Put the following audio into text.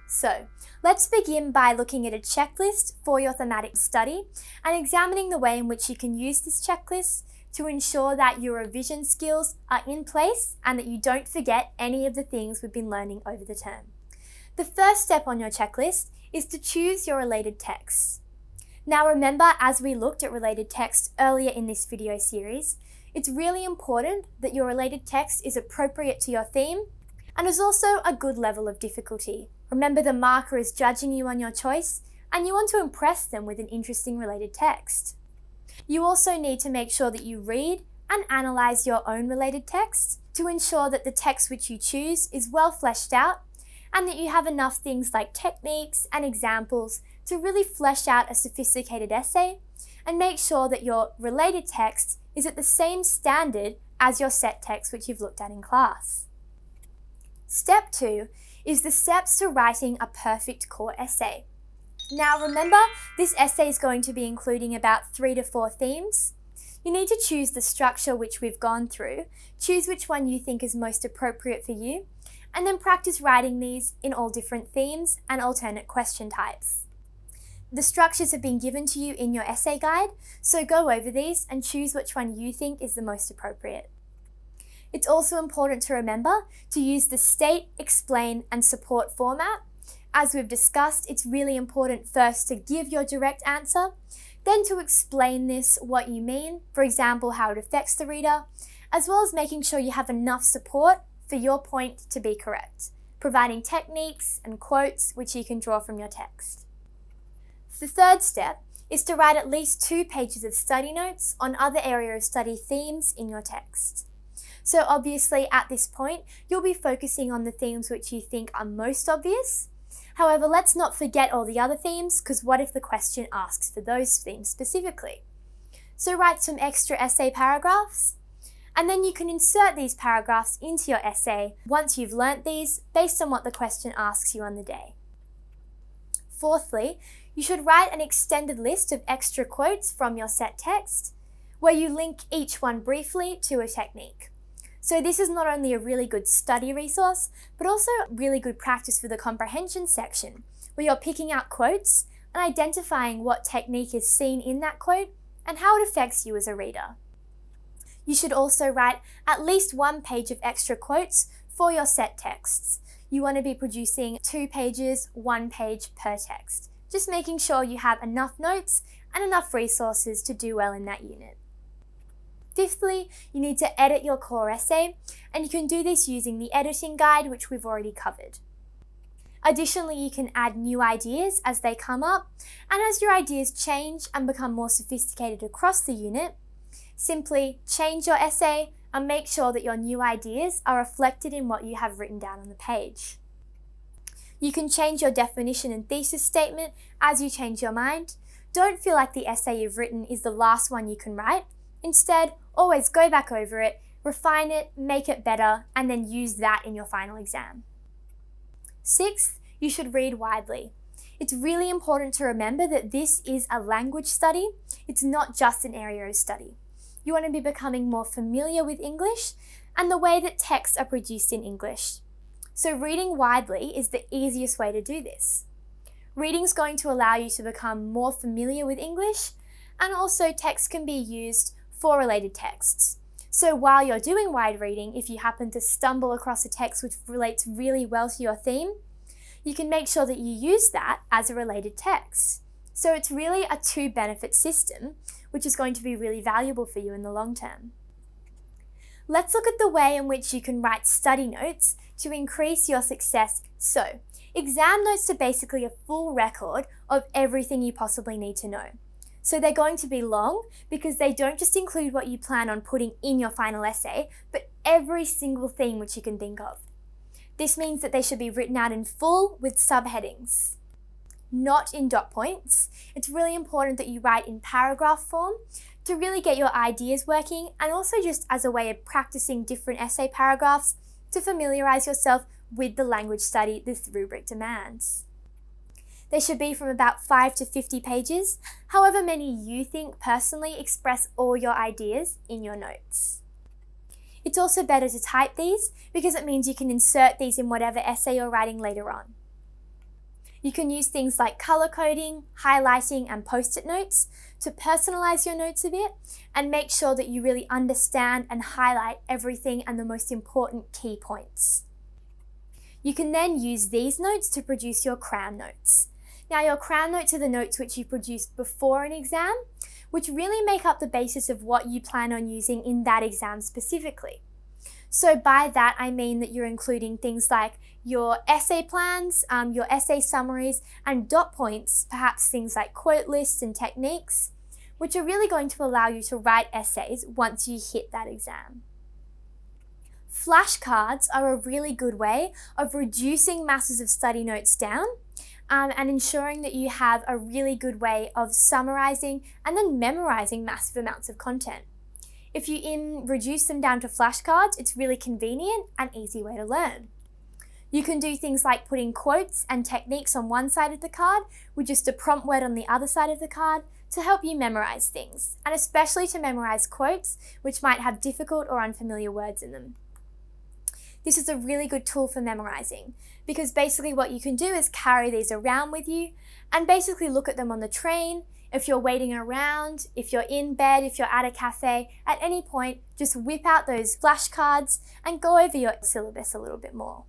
So, let's begin by looking at a checklist for your thematic study and examining the way in which you can use this checklist to ensure that your revision skills are in place and that you don't forget any of the things we've been learning over the term. The first step on your checklist is to choose your related texts. Now remember, as we looked at related text earlier in this video series, it's really important that your related text is appropriate to your theme and is also a good level of difficulty. Remember, the marker is judging you on your choice and you want to impress them with an interesting related text. You also need to make sure that you read and analyze your own related text to ensure that the text which you choose is well fleshed out and that you have enough things like techniques and examples to really flesh out a sophisticated essay and make sure that your related text is at the same standard as your set text which you've looked at in class. Step 2 is the steps to writing a perfect core essay. Now remember, this essay is going to be including about 3 to 4 themes. You need to choose the structure which we've gone through, choose which one you think is most appropriate for you, and then practice writing these in all different themes and alternate question types. The structures have been given to you in your essay guide, so go over these and choose which one you think is the most appropriate. It's also important to remember to use the state, explain, and support format. As we've discussed, it's really important first to give your direct answer, then to explain what you mean, for example, how it affects the reader, as well as making sure you have enough support for your point to be correct, providing techniques and quotes which you can draw from your text. The third step is to write at least 2 pages of study notes on other area of study themes in your text. So obviously at this point, you'll be focusing on the themes which you think are most obvious. However, let's not forget all the other themes, because what if the question asks for those themes specifically? So write some extra essay paragraphs, and then you can insert these paragraphs into your essay once you've learnt these based on what the question asks you on the day. Fourthly, you should write an extended list of extra quotes from your set text, where you link each one briefly to a technique. So this is not only a really good study resource, but also really good practice for the comprehension section, where you're picking out quotes and identifying what technique is seen in that quote and how it affects you as a reader. You should also write at least 1 page of extra quotes for your set texts. You want to be producing 2 pages, 1 page per text, just making sure you have enough notes and enough resources to do well in that unit. Fifthly, you need to edit your core essay, and you can do this using the editing guide, which we've already covered. Additionally, you can add new ideas as they come up, and as your ideas change and become more sophisticated across the unit, simply change your essay and make sure that your new ideas are reflected in what you have written down on the page. You can change your definition and thesis statement as you change your mind. Don't feel like the essay you've written is the last one you can write. Instead, always go back over it, refine it, make it better, and then use that in your final exam. Sixth, you should read widely. It's really important to remember that this is a language study. It's not just an area of study. You want to be becoming more familiar with English and the way that texts are produced in English. So reading widely is the easiest way to do this. Reading is going to allow you to become more familiar with English, and also text can be used for related texts. So while you're doing wide reading, if you happen to stumble across a text which relates really well to your theme, you can make sure that you use that as a related text. So it's really a 2-benefit system, which is going to be really valuable for you in the long term. Let's look at the way in which you can write study notes to increase your success. So, exam notes are basically a full record of everything you possibly need to know. So they're going to be long because they don't just include what you plan on putting in your final essay, but every single thing which you can think of. This means that they should be written out in full with subheadings, not in dot points. It's really important that you write in paragraph form to really get your ideas working, and also just as a way of practicing different essay paragraphs to familiarize yourself with the language study this rubric demands. They should be from about 5 to 50 pages, however many you think personally express all your ideas in your notes. It's also better to type these because it means you can insert these in whatever essay you're writing later on. You can use things like color coding, highlighting, and post-it notes to personalize your notes a bit and make sure that you really understand and highlight everything and the most important key points. You can then use these notes to produce your crown notes. Now, your crown notes are the notes which you produce before an exam, which really make up the basis of what you plan on using in that exam specifically. So by that, I mean that you're including things like your essay plans, your essay summaries, and dot points, perhaps things like quote lists and techniques, which are really going to allow you to write essays once you hit that exam. Flashcards are a really good way of reducing masses of study notes down and ensuring that you have a really good way of summarizing and then memorizing massive amounts of content. If you reduce them down to flashcards, it's really convenient and easy way to learn. You can do things like putting quotes and techniques on one side of the card with just a prompt word on the other side of the card to help you memorize things, and especially to memorize quotes which might have difficult or unfamiliar words in them. This is a really good tool for memorizing because basically what you can do is carry these around with you and basically look at them on the train. If you're waiting around, if you're in bed, if you're at a cafe, at any point, just whip out those flashcards and go over your syllabus a little bit more.